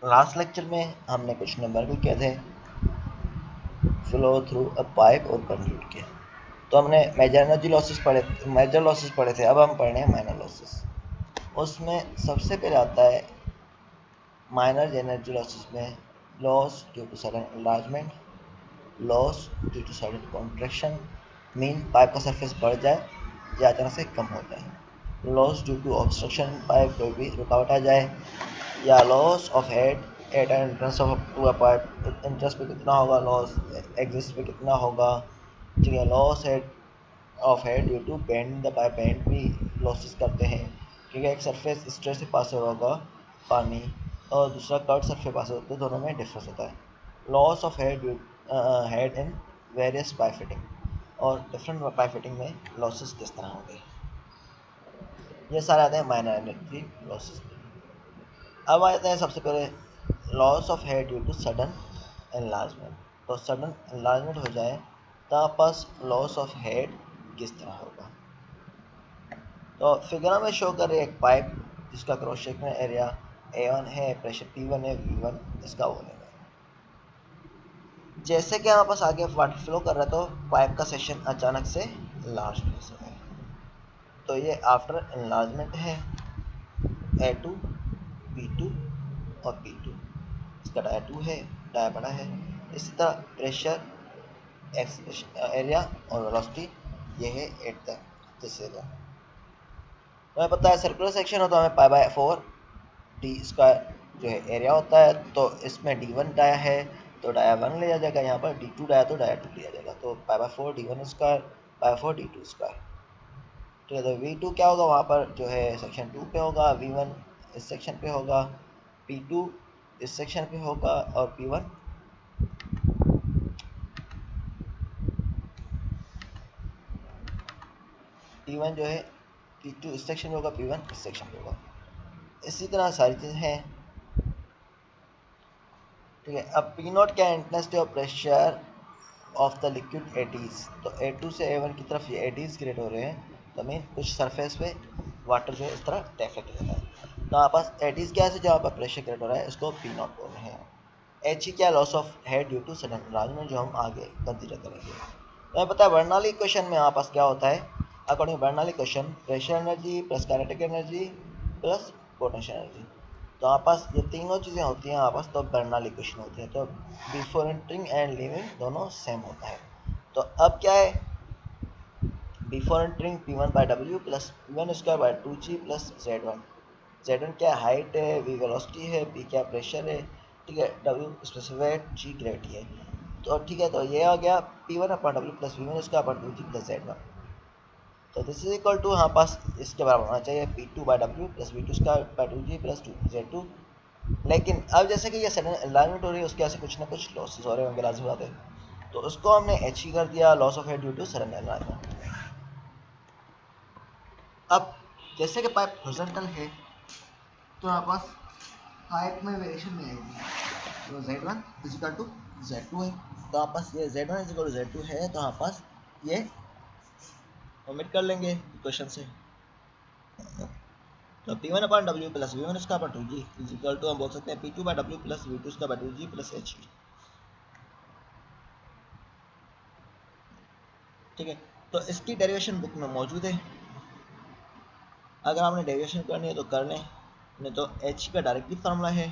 Last lecture में हमने कुछ नंबर भी किए थे, फ्लो थ्रू अ पाइप और कंड्यूट के। तो हमने मेजर एनर्जी लॉसेस पढ़े थे। अब हम पढ़ रहे हैं माइनर लॉसेस। उसमें सबसे पहले आता है माइनर एनर्जी लॉसेस में loss due to sudden enlargement, loss due to sudden contraction, mean pipe का सरफेस बढ़ जाए या अचानक से कम हो जाए, loss due to obstruction, pipe कोई भी रुकावट आ जाए, या loss of head at entrance of to a pipe, entrance पे कितना होगा लॉस, एग्जिस्ट पे कितना होगा, ठीक है। Loss head of head due to bend the pipe, bend भी लॉसेस करते हैं, ठीक है। एक सरफेस स्ट्रेट से पास होगा पानी और दूसरा कर्व सरफेस पास होता है, दोनों में डिफरेंस होता है। Loss of head in various pipe fitting, और डिफरेंट पाइप फिटिंग में लॉसेस किस तरह होंगे, ये सारे आते हैं माइनर एनर्जी लॉसेस में। अब आते हैं सबसे पहले loss of head due to sudden enlargement. तो सडन एनलार्जमेंट हो जाए तो आप पास लॉस ऑफ हेड किस तरह होगा। तो फिगर में शो कर रहे एक पाइप जिसका क्रॉस सेक्शनल एरिया A1 है, प्रेशर P1 है, V1 इसका वॉल्यूम है। जैसे कि हमारे पास आगे वाटर फ्लो कर रहा है तो पाइप का सेक्शन अचानक से लार्ज हो गया। तो ये आफ्टर एनलार्जमेंट है A2, B2 और P2। इसका डाया 2 है, डाया बड़ा है। इसी तरह प्रेशर, एरिया और वेलोसिटी ये है एट द दिस एरिया। हमें पता है सर्कुलर सेक्शन हो तो हमें पाई बाय 4 डी स्क्वायर जो है एरिया होता है। तो इसमें D1 डाया है तो डाया 1 लिया जाएगा, यहाँ पर D2 डाया तो डाया 2 लिया जाएगा। तो pi by 4 D1 square, pi 4 D2 square, ठीक है। तो V2 क्या होगा, वहाँ पर जो है सेक्शन 2 पे होगा, V1 इस सेक्शन पे होगा, P2 इस सेक्शन पे होगा और P1 P1 जो है P2 इस सेक्शन पे होगा, P1 इस सेक्शन पे होगा। इसी तरह सारी चीज़ें हैं, ठीक है। अब P0 क्या है, intensity of pressure of the liquid eddies. तो A2 से A1 की तरफ ये एडीज क्रिएट हो रहे हैं, तो मीन कुछ सरफेस पे वाटर जो है इस तरह डेफ्लेक्ट हो रहा है। तो आपके पास एडीज क्या है, जहाँ पर प्रेशर क्रिएट हो रहा है, इसको P0 बोल रहे हैं। H क्या, loss of head due to sudden enlargement, जो हम आगे कंसीडर करेंगे। तो हमें पता है बर्नौली इक्वेशन में हमारे पास क्या होता है, according Bernoulli equation pressure energy plus kinetic energy plus potential energy. तो हमारे पास ये तीनों चीज़ें होती हैं हमारे पास, तो बर्नौली इक्वेशन होती है। तो बिफोर एंटरिंग एंड लीविंग दोनों सेम होता है। तो अब क्या है, before entering P1 by W plus P1 square by 2G plus Z1। Z1 क्या हाइट है, V वेलोसिटी है, P क्या प्रेशर है, ठीक है, W स्पेसिफाइड, G ग्रेविटी है। तो ठीक है, तो ये आ गया P1 upon W plus V1 square upon 2G plus Z1। तो दिस इज इक्वल टू हमारे पास इसके बराबर होना चाहिए P2 by W plus V2 square by 2G plus 2Z2। लेकिन अब जैसे कि ये सडन एनलार्जमेंट हो रही है, उसके वजह से कुछ ना कुछ लॉसेस हो रहे होंगे, लाजमी बात है। तो उसको हमने H ही कर दिया, loss of head due to sudden enlargement. अब जैसे कि पाइप हॉरिजॉन्टल है तो हमारे पास पाइप में वेरिएशन नहीं आएगी। तो Z1 is equal to Z2 है, तो हमारे पास ये Z1 is equal to Z2 है, तो हमारे पास ये ओमिट कर लेंगे इक्वेशन से। तो P1 upon W plus V1 इसका upon 2G is equal to हम बोल सकते हैं P2 by W plus V2 इसका बाई 2G प्लस H, ठीक है। तो इसकी डेरिवेशन बुक में मौजूद है, अगर आपने डेरिवेशन करनी है तो कर लें, नहीं तो H का डायरेक्टली फार्मूला है,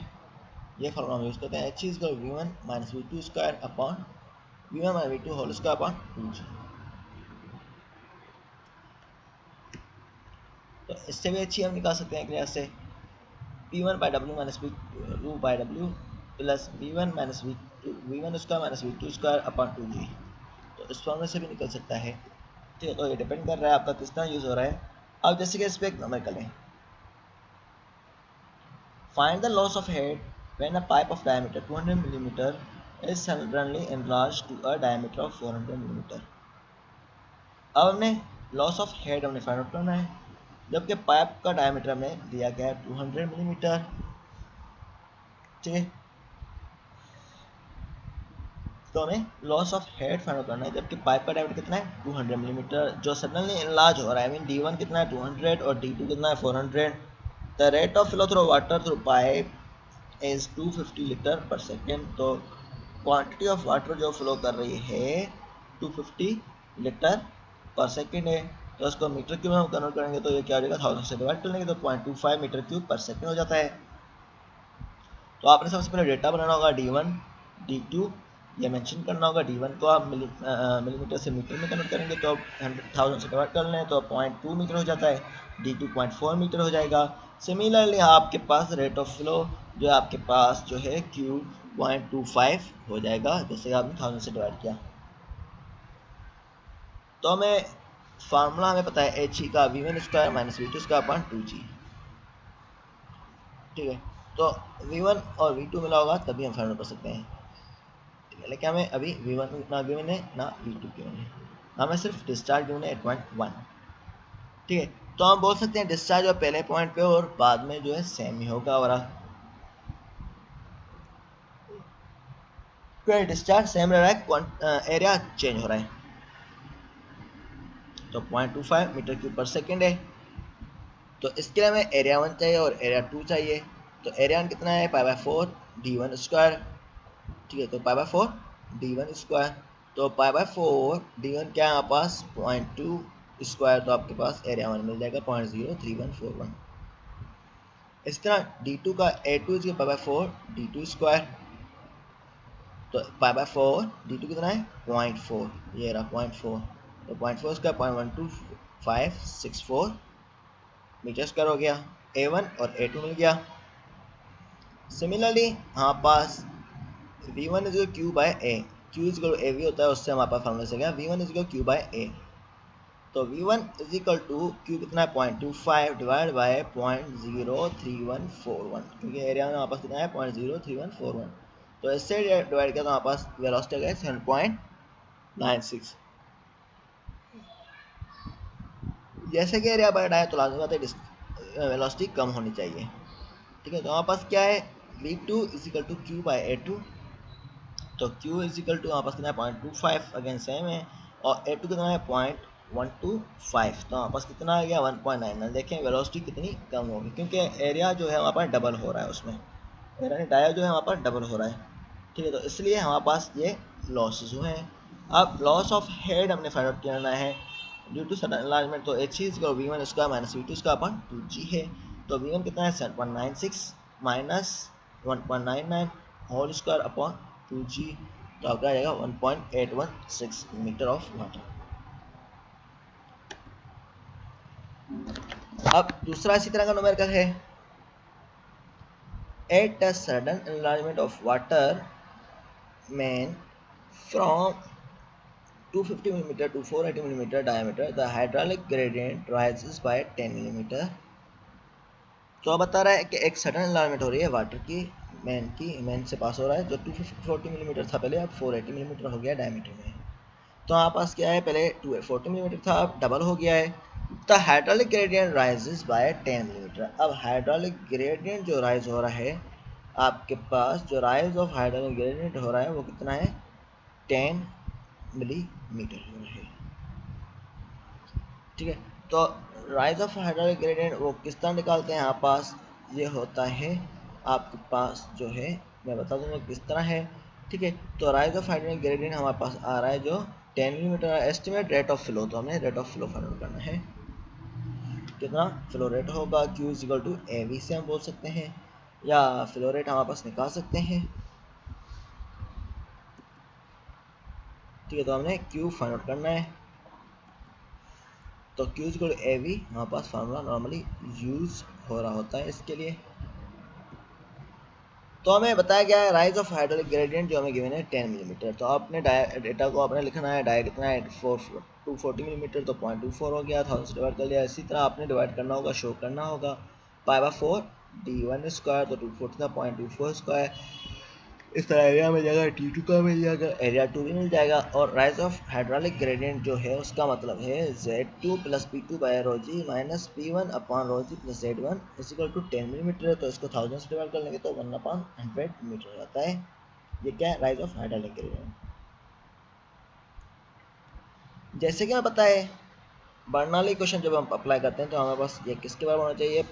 ये फार्मूला हम यूज़ करते हैं। H is equal to V1 minus V2 square upon V1 minus V2 whole square upon 2G। तो इससे भी अच्छी हम निकाल सकते हैं क्लियर से, P1 by W minus V2 by W plus V1 minus V1 square minus V2 square upon 2G। तो इस फॉर्मूले से भी निकल सकता है, ठीक है। तो ये डिपेंड कर रहा है आपका किस तरह यूज़ हो रहा है। अब जैसे कि इस पर एक नंबर करें, find the loss of head when a pipe of diameter 200 millimetre is suddenly enlarged to a diameter of 400 millimetre. अब हमने लॉस ऑफ हेड हमने फाइंड आउट करना है, जबकि पाइप का डायमीटर हमें दिया गया है 200 मिलीमीटर, ठीक है। तो हमें loss of head find out करना है, जबकि पाइप का डायमीटर कितना है 200 मिलीमीटर, जो सडनली एनलार्ज हो रहा है। मीन D1 कितना है 200 और D2 कितना है 400। The rate of flow through water through pipe is 250 litre पर सेकेंड। तो क्वांटिटी ऑफ वाटर जो फ्लो कर रही है 250 लीटर पर सेकेंड है। तो उसको मीटर क्यूब में हम कन्वर्ट करेंगे तो ये क्या हो जाएगा, 1000 से डिवाइड कर लेंगे तो 0.25 मीटर क्यूब पर सेकेंड हो जाता है। तो आपने सबसे पहले डेटा बनाना होगा D1 D2 ये मेंशन करना होगा। D1 को आप मिलीमीटर से मीटर में कन्वर्ट करेंगे तो 100,000 से डिवाइड कर लें तो 0.2 मीटर हो जाता है। D2 0.4 मीटर हो जाएगा। सिमिलरली आपके पास रेट ऑफ फ्लो जो आपके पास जो है Q 0.25 हो जाएगा, जैसे आपने 1000 से डिवाइड किया। तो हमें फार्मूला हमें पता है He का V1 square minus V2 square upon 2G। ठीक है, तो V1 और V2 मिला होगा तभी हम फाइंड कर सकते हैं। ठीक है, लेकिन हमें अभी V1 ना गिवन है ना V2 गिवन है, हमें सिर्फ डिस्चार्ज गिवन है 8.1। ठीक है, तो हम बोल सकते हैं डिस्चार्ज और पहले पॉइंट पे और बाद में जो है सेम ही होगा और डिस्चार्ज सेम रह रहा है, एरिया चेंज हो रहा है। तो 0.25 मीटर क्यूब पर सेकेंड है। तो इसके लिए हमें एरिया 1 चाहिए और एरिया 2 चाहिए। तो एरिया 1 कितना है π/4 D1 स्क्वायर। ठीक है, तो π/4 D1 स्क्वायर। तो π/4 D1 क्या है हमारे पास 0.2 स्क्वायर, तो आपके पास एरिया 1 मिल जाएगा 0.03141। इस तरह D2 का A2 is π/4 D2 स्क्वायर। तो π/4 D2 कितना है 0.4, ये रहा 0.4। तो 0.4 स्क्वायर 0.12564 मीटर स्क्वायर हो गया। A1 और A2 मिल गया। सिमिलरली हमारे पास V1 is Q by A, Q is AV होता है, उससे हमारे पास फॉर्मूला से गया V1 is Q by A। तो V1 is equal to Q कितना है 0.25 डिवाइड बाय 0.03141, क्योंकि एरिया में हमारे पास कितना है 0.03141। तो इससे डिवाइड किया तो हमारे पास वेलोसिटी गया 7.96। जैसे कि एरिया बढ़ रहा है तो लाजमी बात है वेलोसिटी कम होनी चाहिए। ठीक है, तो हमारे पास क्या है V2 is equal to Q by A2। तो Q इज इक्वल टू हमारे पास कितना है 0.25 अगेन सेम है, और A2 कितना है 0.125। तो हमारे पास कितना आ गया 1.99। देखें वेलोसिटी कितनी कम होगी, क्योंकि एरिया जो है हमारे पास डबल हो रहा है, उसमें एरिया डाया जो है हमारे पास डबल हो रहा है। ठीक है, तो इसलिए हमारे पास ये लॉसेज हुए हैं। अब लॉस ऑफ हेड हमने फाइंड आउट करना है ड्यू टू सडन एनलार्जमेंट। तो H is V1 square minus V2 square upon 2G है। तो V1 कितना है 7.96 minus 1.99 whole square upon 2G, तो आपका आ जाएगा 1.816 मीटर ऑफ वाटर। अब दूसरा इसी तरह का न्यूमेरिकल है at a sudden enlargement of water main from 250 mm to 480 mm diameter, the hydraulic gradient rises by 10 mm। तो अब बता रहा है कि एक सडन एनलार्जमेंट हो रही है वाटर की मेन से पास हो रहा है, जो 240 mm था पहले, अब 480 mm हो गया डायमीटर में। तो हमारे पास क्या है, पहले 240 mm था, अब डबल हो गया है। The hydraulic gradient rises by 10 mm। अब हाइड्रोलिक ग्रेडियंट जो राइज हो रहा है आपके पास, जो राइज ऑफ हाइड्रोलिक ग्रेडियंट हो रहा है वो कितना है 10 मिलीमीटर हो रहा है। ठीक है, तो राइज ऑफ हाइड्रोलिक ग्रेडियंट वो किस तरह निकालते हैं, यहाँ पास ये होता है आपके पास जो है, मैं बता दूंगा किस तरह है। ठीक है, तो राइज ऑफ हाइड्रोलिक ग्रेडियंट हमारे पास आ रहा है जो 10 millimetre. Estimate rate of flow, तो हमें rate of flow find out करना है, कितना फ्लो रेट होगा। Q is equal to AV से हम बोल सकते हैं, या फ्लो रेट हमारे पास निकाल सकते हैं। ठीक है, तो हमने Q फाइंड आउट करना है। तो Q is equal to AV हमारे पास फार्मूला नॉर्मली यूज हो रहा होता है इसके लिए। तो हमें बताया गया है राइज ऑफ हाइड्रोलिक ग्रेडियंट जो हमें गिवन है 10 मिलीमीटर। तो आपने डेटा को आपने लिखना है, डाया कितना है 240 मिलीमीटर, तो 0.24 हो गया, 1000 से डिवाइड कर लिया। इसी तरह आपने डिवाइड करना होगा, शो करना होगा π/4 D1 स्क्वायर, तो 240 था 0.24 स्क्वायर। इस तरह एरिया मिल जाएगा, T2 का मिल जाएगा, एरिया 2 भी मिल जाएगा। और राइज ऑफ हाइड्रोलिक ग्रेडियंट जो है उसका मतलब है Z2 plus P2 by ρg minus P1 upon ρg plus Z1 is equal to 10 millimetre है। तो इसको 1000 से डिवाइड कर लेंगे तो 1/100 मीटर हो जाता है। ये क्या है राइज ऑफ हाइड्रोलिक ग्रेडियंट। जैसे कि मैं बताए बर्नौली क्वेश्चन जब हम अप्लाई करते हैं तो हमारे पास ये किसके बराबर होना चाहिए,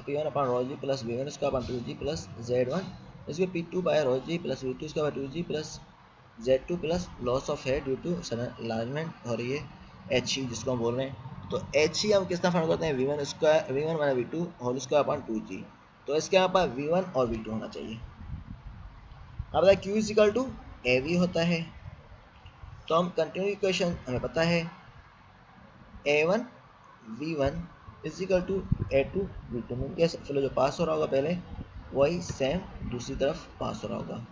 P1 अपॉन रो जी प्लस V1 इसका अपॉन 2G प्लस Z1 इसके P2 by rho ji plus V2 इसका upon 2G plus Z2 plus loss of head due to sudden enlargement और ये HE जिसको हम बोल रहे हैं। तो HE हम किस तरह फाइंड करते हैं, V1 minus V2 whole square upon 2G। तो इसके यहाँ पर V1 और V2 होना चाहिए। अब बताए Q is equal to AV होता है, तो हम कंटिन्यू इक्वेशन हमें पता है A1 V1 is equal to A2 V2 में कैसे फ्लो जो पास हो रहा होगा पहले वही सेम दूसरी तरफ पास हो रहा होगा।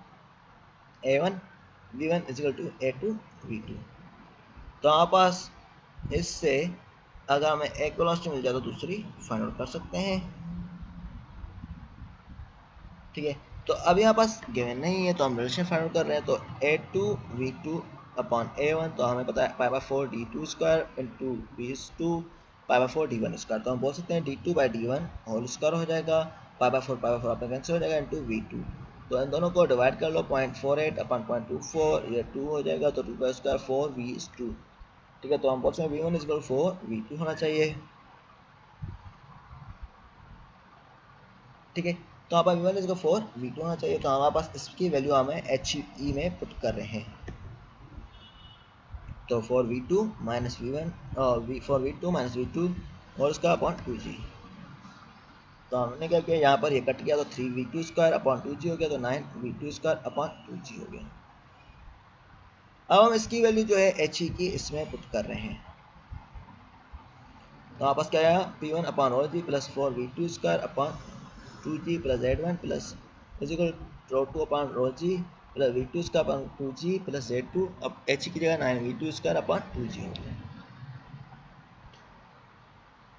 A1 V1 is equal to A2 V2। तो हमारे पास इससे अगर हमें एक वेलोसिटी मिल जाए तो दूसरी फाइंड आउट कर सकते हैं। ठीक है, तो अब यहाँ पास गिवन नहीं है तो हम रिलेशन फाइंड आउट कर रहे हैं। तो A2 V2 अपॉन A1 तो हमें पता है पाई by 4 D2 square into V2 pi by 4 D1 square. तो हम बोल सकते हैं D2 by D1 whole square हो जाएगा, पाई बाय 4 अपना कैंसिल हो जाएगा इंटू V2। तो इन दोनों को डिवाइड कर लो 0.48 अपॉन 0.24, ये 2 हो जाएगा तो 2 का स्क्वायर 4V2। ठीक है, तो हम बोल सकते हैं V1 इज इक्वल 4V2 होना चाहिए। ठीक है, तो यहाँ पर V1 इज इक्वल 4V2 होना चाहिए। तो हमारे पास इसकी वैल्यू हमें HE में पुट कर रहे हैं। तो 4V2 माइनस V1 और 4V2 माइनस V2 और उसका अपॉन 2G। तो हमने क्या किया, यहाँ पर ये कट गया तो 3V2 स्क्वायर अपॉन 2G हो गया, तो 9V2 स्क्वायर अपॉन 2G हो गया। अब हम इसकी वैल्यू जो है HE की इसमें पुट कर रहे हैं। तो आपस क्या आया, P1 अपॉन रो जी plus 4V2 square upon 2G plus Z1 plus equal rho 2 upon rho जी plus V2 square upon 2G plus Z2। अब H की जगह 9V2 स्क्वायर अपॉन 2G हो गया।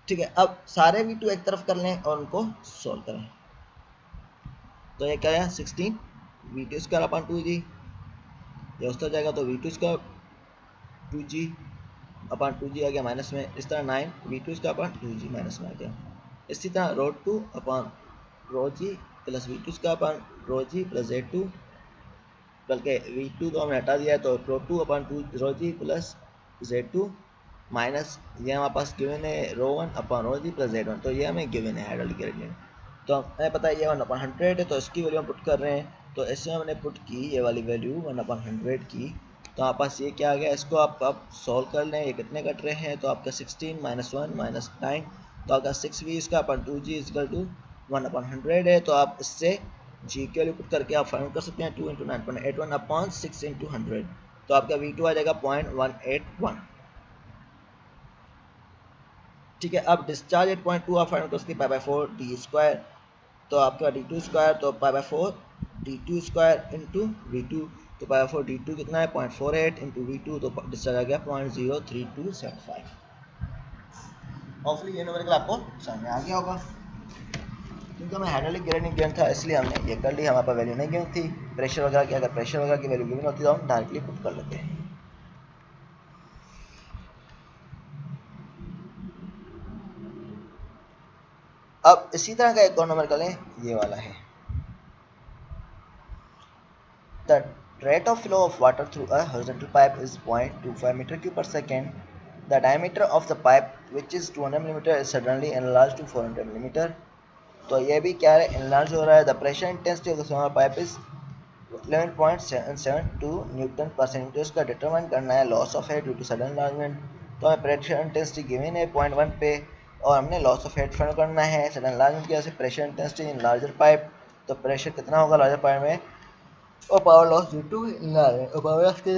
ठीक है, अब सारे V2 एक तरफ कर लें और उनको सोल्व करें। तो ये क्या आया 16V2 स्क्वायर अपॉन 2G, ये उस तरफ जाएगा तो V2 square 2G upon 2G आ गया माइनस में। इस तरह 9V2 square upon 2G minus में आ गया। इसी तरह रो 2 अपॉन रो जी plus V2 square upon rho जी प्लस Z2, बल्कि V2 तो हमने हटा दिया है तो रो 2 अपॉन 2 रो जी प्लस Z2 माइनस ये हमारे पास गिवन है रो 1 अपॉन रो जी प्लस Z1, तो ये हमें गिवन है हाइड्रोलिक ग्रेडियंट। तो हमें पता है ये 1 अपॉन 100 है, तो इसकी वैल्यू हम पुट कर रहे हैं। तो इसमें हमने पुट की ये वाली वैल्यू 1 अपॉन 100 की, तो आपके पास ये क्या आ गया, इसको आप सॉल्व कर लें। ये कितने कट रहे हैं, तो आपका 16 माइनस 1 माइनस 9, तो आपका 6V इसका upon 2G is equal to 1 upon 100 है। तो आप इससे जी के वैल्यू पुट करके आप फाइंड कर सकते हैं 2 इंटू 9.81 अपॉन 6 इंटू 100। तो आपका V2 आ जाएगा 0.181। ठीक है, अब डिस्चार्ज एट 0.2 आप फाइंड कर सकते हैं पाई बाय 4 डी स्क्वायर, तो आपका D2 स्क्वायर तो pi by 4 D2 square into V2, तो पाई बाय 4 D2 कितना है 0.48 इंटू V2, तो डिस्चार्ज आ गया 0.03275। होपफुली ये न्यूमेरिकल आपको समझ में आ गया होगा। क्योंकि हमें हाइड्रोलिक ग्रेडियंट गिवन था इसलिए हमने ये कर लिया, हमारे पास वैल्यू नहीं गिवन थी प्रेशर वगैरह की। अगर प्रेशर वगैरह की वैल्यू गिवन होती तो हम डायरेक्टली पुट कर लेते हैं। अब इसी तरह का एक और न्यूमेरिकल है, ये वाला है। The rate of flow of water through a horizontal pipe is 0.25 meter cube per second. The diameter of the pipe, which is 200 millimeter, is suddenly enlarged to 400 millimeter. तो ये भी क्या है, enlarge हो रहा है। The pressure intensity of the smaller pipe is 11.772 newton per centimetre. इसका determine करना है loss of head due to sudden enlargement. तो हमें प्रेशर इंटेंसिटी गिवन है 0.1 पे और हमने लॉस ऑफ हेड फाइंड करना है सडन एनलार्जमेंट की वजह से। Pressure intensity in larger pipe, तो प्रेशर कितना होगा लार्जर पाइप में, और power loss due to power loss के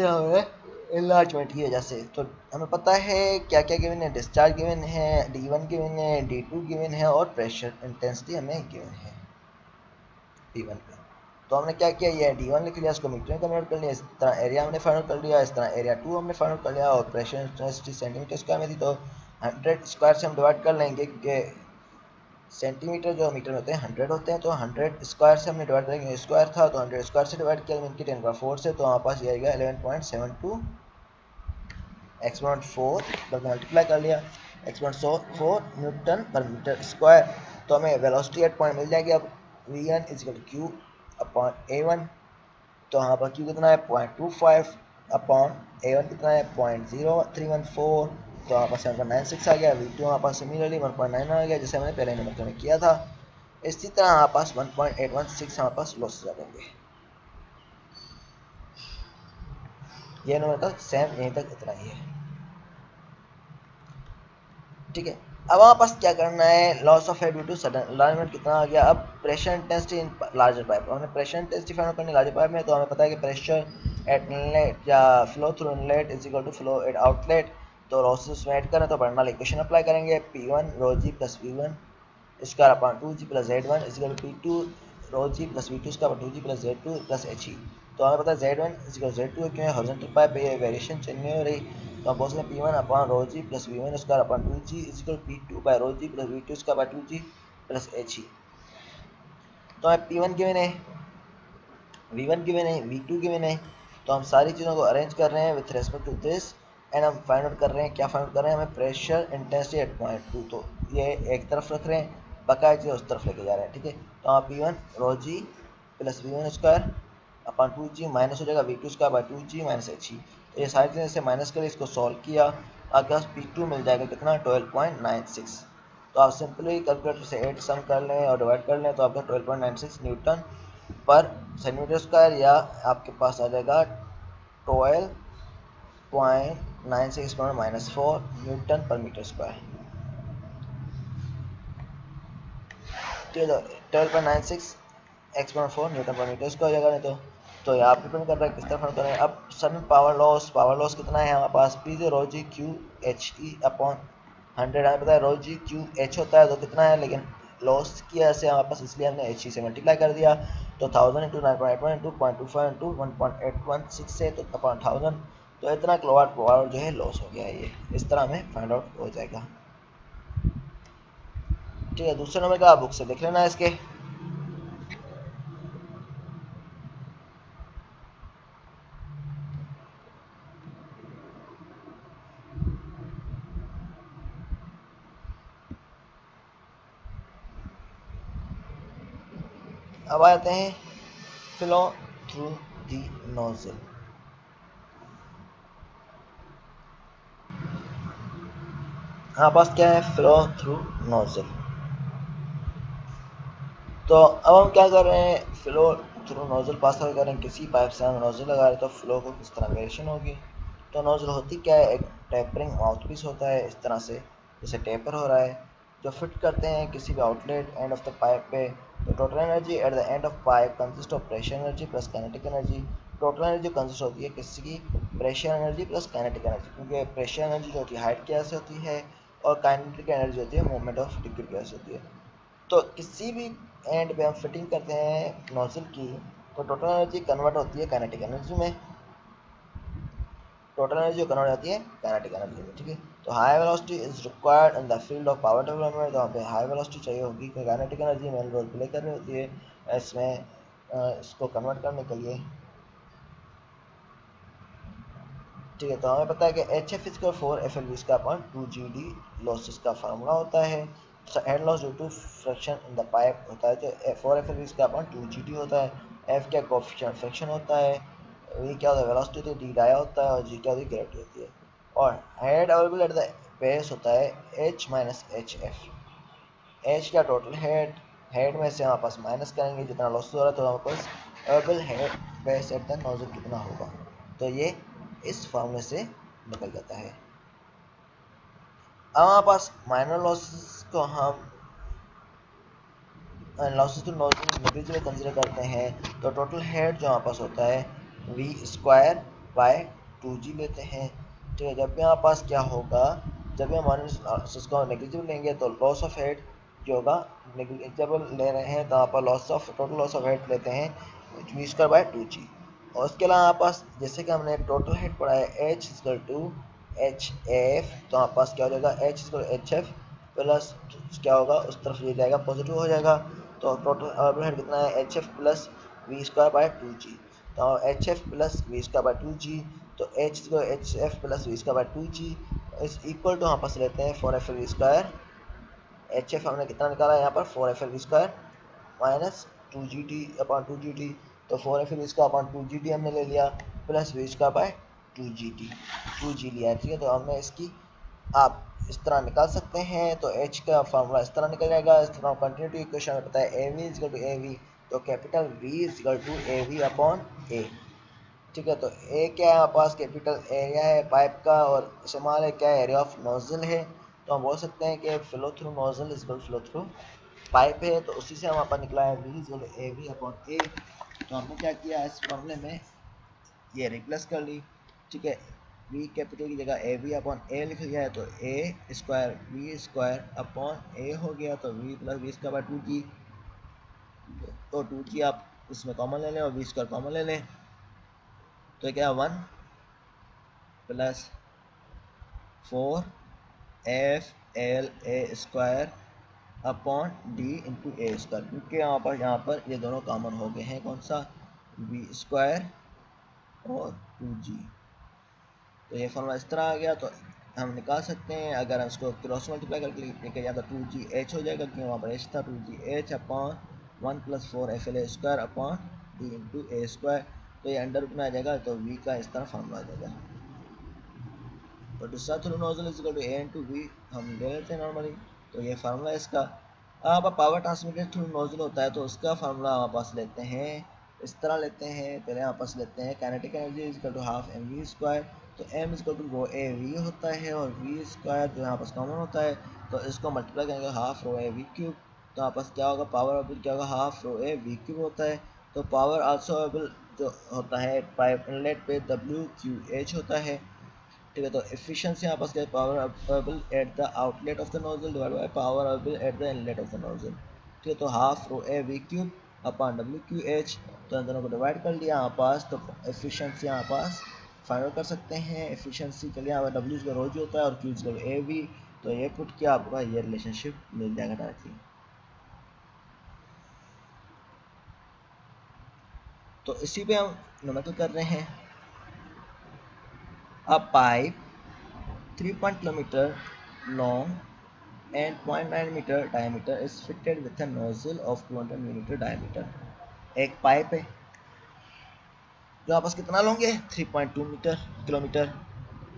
इनलार्जमेंट की वजह से। तो हमें पता है क्या क्या गिवन है, डिस्चार्ज गिवन है, D1 गिवन है, D2 गिवन है और प्रेशर इंटेंसिटी हमें गिवन है D1 का। तो हमने क्या किया, ये D1 लिख लिया, इसको मीटर में कन्वर्ट कर लिया। इस तरह एरिया हमने फाइंड आउट कर लिया, इस तरह एरिया 2 हमने फाइंड आउट कर लिया। और प्रेशर इंटेंसिटी सेंटीमीटर स्क्वायर में थी तो 100 स्क्वायर से हम डिवाइड कर लेंगे क्योंकि सेंटीमीटर जो मीटर में होते हैं 100 होते हैं। तो 100 स्क्वायर से हमने डिवाइड करेंगे, स्क्वायर था तो 100 स्क्वायर से डिवाइड किया इनकी 10⁴ से, तो हमारे पास ये आएगा 11.72 x/4 बस मल्टीप्लाई कर लिया x/4 न्यूटन पर मीटर स्क्वायर। तो हमें वेलोसिटी एट पॉइंट मिल जाएगी। अब V1 equal Q upon A1, तो यहाँ पर Q कितना है 0.25 अपॉन A1 कितना है 0.0314, तो हमारे पास 7.96 आ गया। V2 हमारे पास सिमिलरली 1.9 आ गया, जैसे हमने पहले नंबर में किया था। इसी तरह हमारे पास 1.816 हमारे पास लॉसेस आ जाएंगे। ये नंबर का सेम यहीं तक इतना ही है, ठीक है। अब हमारे पास क्या करना है, loss of head due to sudden enlargement कितना आ गया। अब pressure intensity in larger pipe, हमने प्रेशर इंटेंसिटी फाइंड करनी लार्जर पाइप में, तो हमें पता है कि प्रेशर एट इनलेट या flow through inlet is equal to flow at outlet. तो लॉसेस में ऐड करें तो बर्नॉल इक्वेशन अप्लाई करेंगे, P1 rho ji plus V1 square upon 2G plus Z1 is equal to P2 row ji plus V2 square upon 2G plus Z2 plus He। तो हमें पता है Z1 is equal to Z2 क्यों है, horizontal pipe पे ये variation change नहीं हो रही, तो हम बोल सकते हैं P1 upon rho ji plus V1 square upon 2G is equal to P2 by rho ji plus V2 square by 2G plus He। तो हमें P1 गिवन है, V1 गिवन है, V2 गिवन है। तो हम सारी चीज़ों को अरेंज कर रहे हैं with respect to this and हम फाइंड आउट कर रहे हैं, क्या फाइंड आउट कर रहे हैं, हमें प्रेशर इंटेंसिटी एट पॉइंट 2, तो ये एक तरफ रख रहे हैं, बकाया चीज़ उस तरफ लेके जा रहे हैं, ठीक है। तो आप P1 रो जी plus V1 square upon 2G minus हो जाएगा V2 square by 2G minus He। तो ये सारी चीज़ें से माइनस कर इसको सॉल्व किया, आपके पास P2 मिल जाएगा कितना 12.96। तो आप सिंपली कैलकुलेटर से 8 सम कर लें और डिवाइड कर लें तो आपका 12.96 न्यूटन पर सेंटीमीटर स्क्वायर, या आपके पास आ जाएगा 12.96 माइनस 4 न्यूटन पर मीटर स्क्वायर। ठीक है, 12.96 x/4 न्यूटन पर मीटर स्क्वायर हो जाएगा। नहीं तो यहाँ पे डिपेंड कर रहा है किस तरह करें। अब सडन पावर लॉस कितना है हमारे पास, P rho G Q H E upon 100, हमें पता है रो जी क्यू एच होता है तो कितना है, लेकिन लॉस की वजह से हमारे पास इसलिए हमने एच ई से मल्टीप्लाई कर दिया। तो 1000 इंटू 9.81 इंटू 0.25 इंटू 1.816 से तो अपॉन 1000, तो इतना किलोवाट पावर जो है लॉस हो गया है। ये इस तरह हमें फाइंड आउट हो जाएगा, ठीक है। दूसरे नंबर का आप बुक से देख लेना इसके। अब आते हैं फ्लो थ्रू दी नोजल। हमारे पास क्या है, फ्लो थ्रू नोजल। तो अब हम क्या कर रहे हैं, फ्लो थ्रू नोजल पास कर रहे हैं, किसी पाइप से हम नोजल लगा रहे हैं तो फ्लो को किस तरह वेरिएशन होगी। तो नोजल होती क्या है, एक टेपरिंग माउथपीस होता है इस तरह से, जैसे टेपर हो रहा है, जो फिट करते हैं किसी भी outlet end of the pipe पे। तो total energy at the end of pipe consist of pressure energy plus kinetic energy. Total energy consist होती है किसी की pressure energy plus kinetic energy, क्योंकि प्रेशर एनर्जी जो होती है हाइट की वजह से होती है और काइनेटिक एनर्जी होती है मूवमेंट ऑफ लिक्विड की वजह से होती है। तो किसी भी एंड पे हम फिटिंग करते हैं नोजल की, तो टोटल एनर्जी कन्वर्ट होती है काइनेटिक एनर्जी में, टोटल एनर्जी कन्वर्ट होती है काइनेटिक एनर्जी में, ठीक है। तो high velocity is required in the field of power development. तो हमें पे हाई वेलोसिटी चाहिए होगी क्योंकि kinetic energy main role play कर रही होती है इसमें, इसको कन्वर्ट करने के लिए, ठीक है। तो हमें पता है कि एच एफ इसका 4 FLV का अपॉन 2GD लॉसेस का फार्मूला होता है। Head loss due to friction in the pipe होता है, तो 4 FLV का अपॉन 2GD होता है। एफ क्या कोएफिशिएंट फ्रिक्शन होता है, वी क्या होता है वेलोसिटी होती है, डी डाया होता है, और जी क्या होती है ग्रेविटी होती है। और head available at the base होता है H minus H F. H का टोटल हेड, हेड में से हमारे पास माइनस करेंगे जितना लॉस हो रहा है, तो हमारे पास available head base at the nozzle कितना होगा, तो ये इस फॉर्मूले से निकल जाता है। अब हमारे पास माइनर लॉसेस को हम losses to nozzle negligible consider करते हैं, तो टोटल हेड जो हमारे पास होता है वी स्क्वायर बाय 2G लेते हैं, ठीक है। जब भी हमारे पास क्या होगा, जब भी हम माइनर लॉसेस को नेग्लिजिबल लेंगे तो लॉस ऑफ हेड जो होगा नेग्लिजिबल ले रहे हैं, तो यहाँ पर loss of total loss of head लेते हैं वी स्क्वायर बाय 2G। और उसके अलावा हमारे पास जैसे कि हमने टोटल हेड पढ़ा है H equal to H F, तो हमारे पास क्या हो जाएगा H equal H F plus क्या होगा उस तरफ ये जाएगा पॉजिटिव हो जाएगा। तो टोटल अवेलेबल हेड कितना है H F plus V square by 2G। तो H F plus V square by 2G, तो H F plus V square by 2G is equal to यहाँ पास लेते हैं 4FLV स्क्वायर। एच एफ हमने कितना निकाला है यहाँ पर 4FLV square minus 2GD upon 2GD, तो 4FLV स्क्वायर अपॉन 2GD हमने ले लिया plus V square by 2G लिया है, ठीक है। तो हमने इसकी आप इस तरह निकाल सकते हैं। तो एच का फार्मूला इस तरह निकल जाएगा। इस तरह कंटिन्यूटी इक्वेशन में पता है A V equal to A V, तो capital V equal to A V upon A. ठीक है, तो ए क्या है हमारे पास, कैपिटल एरिया है पाइप का, और स्मॉल है क्या है, एरिया ऑफ नोजल है। तो हम बोल सकते हैं कि flow through nozzle equal flow through pipe है। तो उसी से हमारे पास निकला है V equal to A V upon A. तो हमने क्या किया, इस फॉर्मूले में ये रिप्लेस कर ली। ठीक है, वी कैपिटल की जगह ए वी अपॉन ए लिख लिया है, तो A square V square upon A हो गया, तो V plus V square by 2g। तो 2g आप इसमें कॉमन ले लें और वी स्क्वायर कॉमन ले लें, तो क्या 1 plus 4 F L A square upon D into A square, क्योंकि यहाँ पर ये दोनों कॉमन हो गए हैं, कौन सा, वी स्क्वायर और 2g। तो ये फॉर्मूला इस तरह आ गया। तो हम निकाल सकते हैं, अगर हम इसको क्रॉस मल्टीप्लाई करके लेके जाए तो 2gh हो जाएगा, क्योंकि वहाँ पर h था, 2gh upon 1 plus 4 F L A square upon D into A square. तो ये अंडर रूट में आ जाएगा, तो v का इस तरह फॉर्मूला आ जाएगा। तो discharge through nozzle is equal to A into V हम ले लेते हैं नॉर्मली। तो ये फार्मूला है इसका। अब पावर ट्रांसमिटेड थ्रू नोजल होता है, तो उसका फार्मूला हमारे पास लेते हैं, इस तरह लेते हैं। पहले हमारे पास लेते हैं kinetic energy is equal to half M V square. तो M is equal to rho A V होता है, और वी स्क्वायर जो यहाँ पास कॉमन होता है, तो इसको मल्टीप्लाई करेंगे half rho A we cube. तो यहाँ पास क्या होगा, पावर ऑफ क्या होगा, half rho A we cube होता है। तो पावर आल्सो जो होता है पाइप इनलेट पे डब्ल्यू क्यू एच होता है। ठीक है, तो एफिशिएंसी यहाँ पास क्या है, power available at the outlet of the nozzle divide by power available at the inlet of the nozzle. ठीक है, तो half rho A we cube upon W Q H. तो इन दोनों को डिवाइड कर लिया यहाँ पास, तो एफिशिएंसी यहाँ पास फाइंड आउट कर सकते हैं। एफिशिएंसी के लिए यहाँ पर डब्ल्यू का रोज होता है और क्यू का ए वी, तो ये पुट किया आपका ये रिलेशनशिप मिल जाएगा डायरेक्टली। तो इसी पे हम न्यूमेरिकल कर रहे हैं। अ pipe 3 kilometre long and 0.9 meter diameter is fitted with a nozzle of 200 millimeter diameter। एक पाइप है जो आपस कितना लॉन्ग है, 3.2 metre kilometre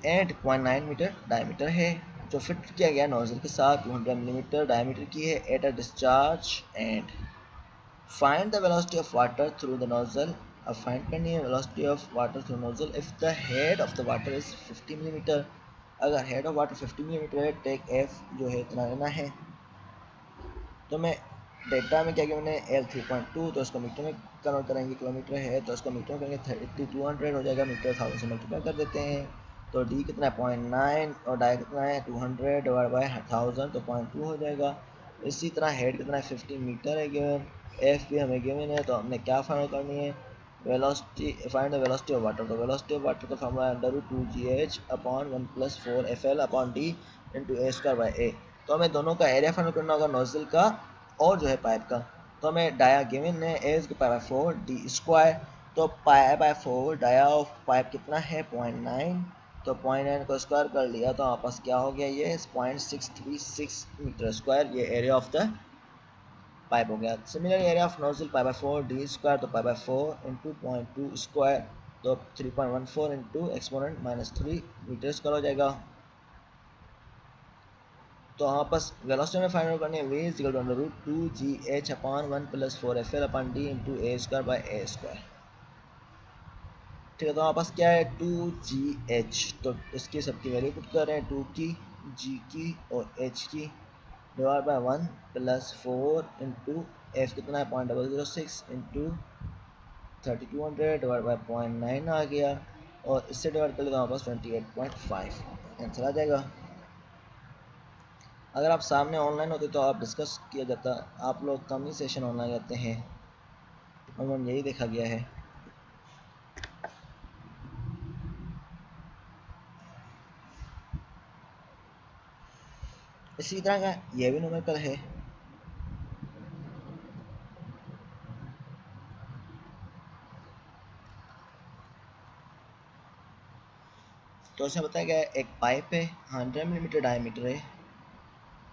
and 0.9 metre diameter है, जो फिट किया गया नोजल के साथ 200 मिलीमीटर डायमीटर की है at a discharge. And find the velocity of water through the nozzle. अब फाइंड करनी है velocity of water through nozzle if the head of the water is 50 millimetre. अगर हेड ऑफ वाटर 50 मिलीमीटर है, take F जो है इतना लेना है। तो मैं डेटा में क्या किया मैंने एल 3.2, तो इसको मीटर में कन्वर्ट करेंगे, किलोमीटर है तो इसको मीटर में करेंगे 3200 हो जाएगा, मीटर 1000 से मल्टीप्लाई कर देते हैं। तो डी कितना है 0.9 और डाई कितना है 200 डिवाइड बाई 1000, तो 0.2 हो जाएगा। इसी तरह हेड कितना है 50 मीटर है गिवन, एफ भी हमें गिवन है, तो हमने क्या फाइंड करनी है, velocity, find the velocity of water. तो वेलोसिटी ऑफ वाटर का फॉर्मूला है under root 2gh upon 1 plus 4 F L upon D into A square by A. तो हमें दोनों का एरिया फाइंड करना होगा, नोजल का और जो है पाइप का। तो हमें डाया गिवन है A is pi by 4 D square. तो pi by 4 dia of pipe कितना है 0.9, तो 0.9 को स्क्वायर कर लिया तो हमारे पास क्या हो गया, ये 0.636 मीटर स्क्वायर, ये एरिया ऑफ द पाइप हो गया। Similar area of nozzle pi by 4 D square, तो पाई बाय 4 इंटू 0.2 स्क्वायर, तो 3.14 इंटू एक्सपोनेंट -3 मीटर स्क्वायर हो जाएगा। तो यहाँ पास वेलोसिटी में फाइंड आउट करनी है, v is equal to under root 2gh upon 1 plus 4 F L upon D into A square by A square. ठीक है, तो हमारे पास क्या है 2gh, तो इसकी सबकी वैल्यू पुट कर रहे हैं, 2 की, g की और h की, divide by 1 plus 4 into F कितना है 0.006 इंटू 3200 डिवाइड बाय 0.9 आ गया, और इससे डिवाइड कर लेगा हमारे पास 28.5 आंसर आ जाएगा। अगर आप सामने ऑनलाइन होते तो आप डिस्कस किया जाता, आप लोग कम ही सेशन ऑनलाइन रहते हैं, अमूमन यही देखा गया है। इसी तरह का ये भी न्यूमेरिकल है। तो इसमें बताया गया है एक पाइप है 100 मिलीमीटर डायमीटर है,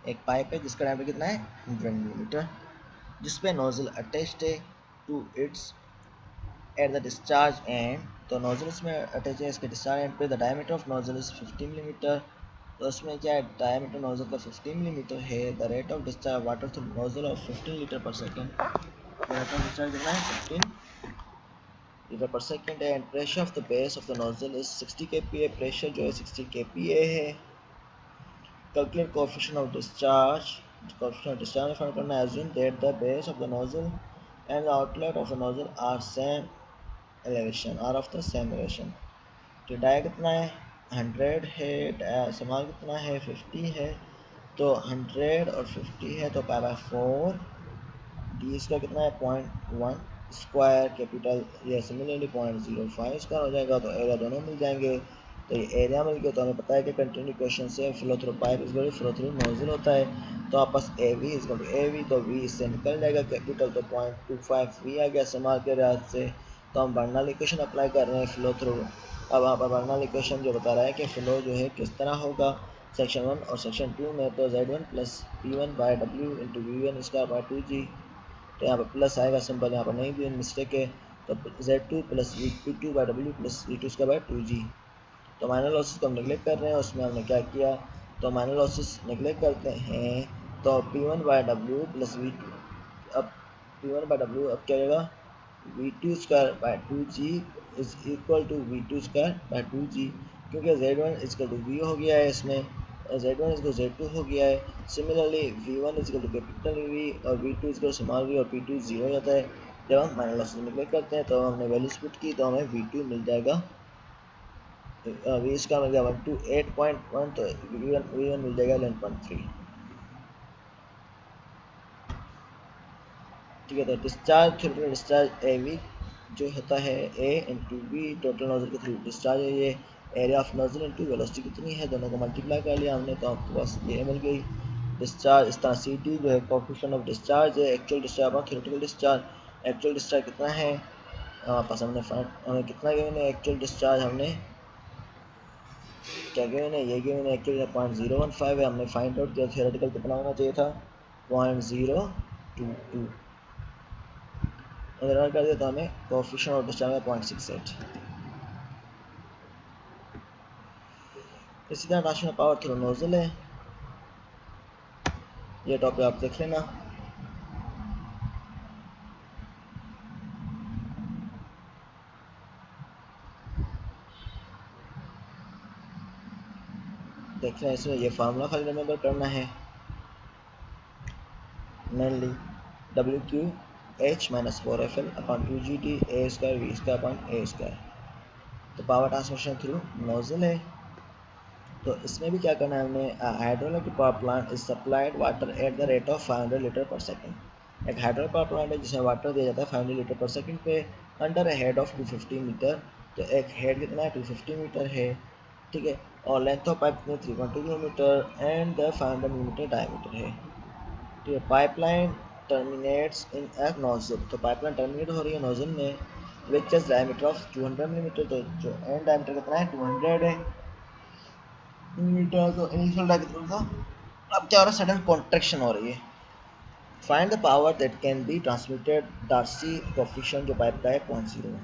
एक पाइप है जिसका डायमीटर कितना है 100 मिलीमीटर, जिसपे नोजल अटैच्ड है to its at the discharge end. तो नोजल इसमें अटैच है इसके डिस्चार्ज एंड पे, the diameter of nozzle is 50 millimetre. तो उसमें क्या है, डायमीटर नोजल का 15 मिलीमीटर है, the rate of discharge water through nozzle of 15 litre पर सेकेंड, रेट ऑफ डिस्चार्ज कितना है 15 लीटर पर सेकेंड है, and pressure of the base of the nozzle is 60 kPa, pressure जो है 60 kPa है। Calculate coefficient of discharge, coefficient of discharge find करना है, assume that the base of the nozzle and the outlet of the nozzle are same elevation, are of the same elevation। तो dia कितना है 100 है, समाल कितना है 50 है, तो 100 और 50 है तो पाई बाय 4, डी इसका कितना है 0.1 स्क्वायर कैपिटल, ये सिमिलरली 0.05 स्क्वायर हो जाएगा, तो एरिया दोनों मिल जाएंगे। तो ये एरिया मिल गया, तो हमें पता है कि कंटिन्यू इक्वेशन से flow through pipe is flow through nozzle होता है, तो आपस A V is a V, तो वी इससे निकल जाएगा कैपिटल, तो 0.25 वी आ गया समाल के लिहाज से। तो हम बर्नौली इक्वेशन अप्लाई कर रहे हैं फ्लो थ्रू। अब यहाँ पर बर्नौली इक्वेशन जो बता रहा है कि फ्लो जो है किस तरह होगा सेक्शन 1 और सेक्शन 2 में, तो Z1 plus P1 by W into V1 इसका बाई 2G, तो यहाँ पर प्लस आएगा सिंपल, यहाँ पर नहीं भी मिस्टेक है, तो Z2 plus P2 by W plus V2 इसका बाई 2G। तो माइनर लॉसेस को हम नेगलेक्ट कर रहे हैं, उसमें हमने क्या किया, तो माइनर लॉसेस नेगलेक्ट करते हैं, तो P1 by W plus V2, अब P1 बाई W अब क्या रहेगा V2 square by 2G is equal to V2 square by 2G, क्योंकि Z1 इज टू V हो गया है, इसमें Z1 इज Z2 हो गया है। Similarly V1 is to capital V और V2 इज स्मॉल v और P2 0 हो जाता है। जब हम माइनर लॉसेस नेगलेक्ट करते हैं तो हमने वैल्यूज पुट की, तो हमें V2 मिल जाएगा, V इसका मिल गया 128.1, तो V1 मिल जाएगा 11.3। ठीक है, तो discharge through discharge A V जो होता है ए इंटू बी, टोटल नोजल के थ्रू डिस्चार्ज है, ये area of nozzle into velocity कितनी है, दोनों को मल्टीप्लाई कर लिया हमने, तो आपके पास ये मिल गई डिस्चार्ज। इस तरह सी टी जो है कोएफिशिएंट ऑफ डिस्चार्ज है, एक्चुअल डिस्चार्ज और थ्योरेटिकल डिस्चार्ज, एक्चुअल डिस्चार्ज कितना है पास हमने हमें कितना गिवन है एक्चुअल डिस्चार्ज, हमने क्या गिवन है, ये गिवन है एक्चुअल 0.015 है, हमने फाइंड आउट किया थ्योरेटिकल कितना होना चाहिए था 0.022, अगर कर दिया तो हमें कोएफिशिएंट ऑफ डिस्चार्ज में 0.68। इसी तरह ट्रांसमिशन पावर थ्रू नोजल है, ये टॉपिक आप देख लेना। देख लें, इसमें ये फार्मूला खाली रिमेंबर करना है, mainly W Q H minus 4FL upon 2GT A square V square upon A square. तो पावर ट्रांसमिशन थ्रू नोजल है, तो इसमें भी क्या करना है हमने, hydroelectric power plant is supplied water at the rate of 500 litre per second. एक हाइड्रोइलेक्ट्रिक पावर प्लांट है जिसमें वाटर दिया जाता है 500 लीटर पर सेकंड पे, under a head of 250 metre, तो एक हेड कितना है 250 मीटर है, ठीक है, और लेंथ ऑफ पाइप कितनी 3.2 kilometre and the 500 millimetre diameter है। ठीक है, pipeline terminates in A nozzle, तो पाइपलाइन टर्मिनेट हो रही है नोजल में, which is diameter of 200 millimetre, तो जो एंड डायमीटर कितना है 200 है मीटर, तो इनिशियल डायमीटर कितना था, अब क्या हो रहा है सडन कॉन्ट्रैक्शन हो रही है। Find the power that can be transmitted, Darcy coefficient जो पाइप का है 0.01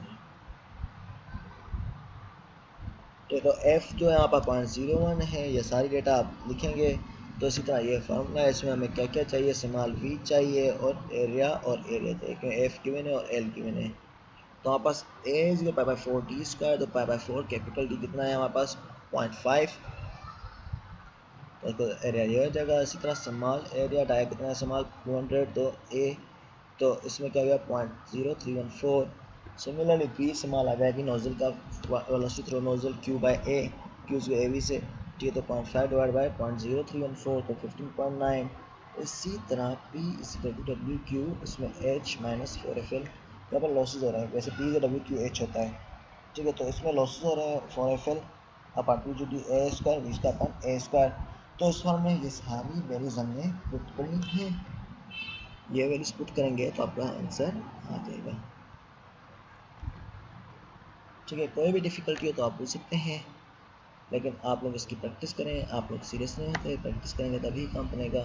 है, तो एफ जो है यहाँ पर 0.01 है, ये सारी डेटा आप लिखेंगे। तो इसी तरह ये फार्मूला है, इसमें हमें क्या क्या चाहिए, स्मॉल वी चाहिए और एरिया चाहिए, क्योंकि एफ गिवन है और एल गिवन है। तो हमारे पास A is pi by 4 D square, तो पाई बाई 4 कैपिटल डी कितना है हमारे पास 0.5, तो एरिया ये हो जाएगा। इसी तरह स्मॉल एरिया डाया कितना है स्मॉल 200, तो ए, तो इसमें क्या हो गया 0.0314। सिमिलरली बी स्मॉल आ जाएगी नोजल का velocity through nozzle Q by A, Q से ए वी से, ठीक है, तो 0.5 डिवाइड बाई 0.0314, तो 15.9। इसी तरह पी इसी टू डब्ल्यू क्यू, इसमें एच माइनस 4FL, यहाँ पर लॉसेज हो रहे हैं, वैसे पी से डब्ल्यू क्यू एच होता है, ठीक है, तो इसमें लॉसेज हो रहे हैं 4FL upon 2GT A square V square upon A square. तो इस फॉर्म में ये सारी वैल्यूज हमने पुट करनी है, ये वैल्यूज पुट करेंगे तो आपका आंसर आ जाएगा। ठीक है, कोई भी डिफ़िकल्टी हो तो आप पूछ सकते हैं, लेकिन आप लोग इसकी प्रैक्टिस करें, आप लोग सीरियस नहीं होते, प्रैक्टिस करेंगे तभी काम बनेगा।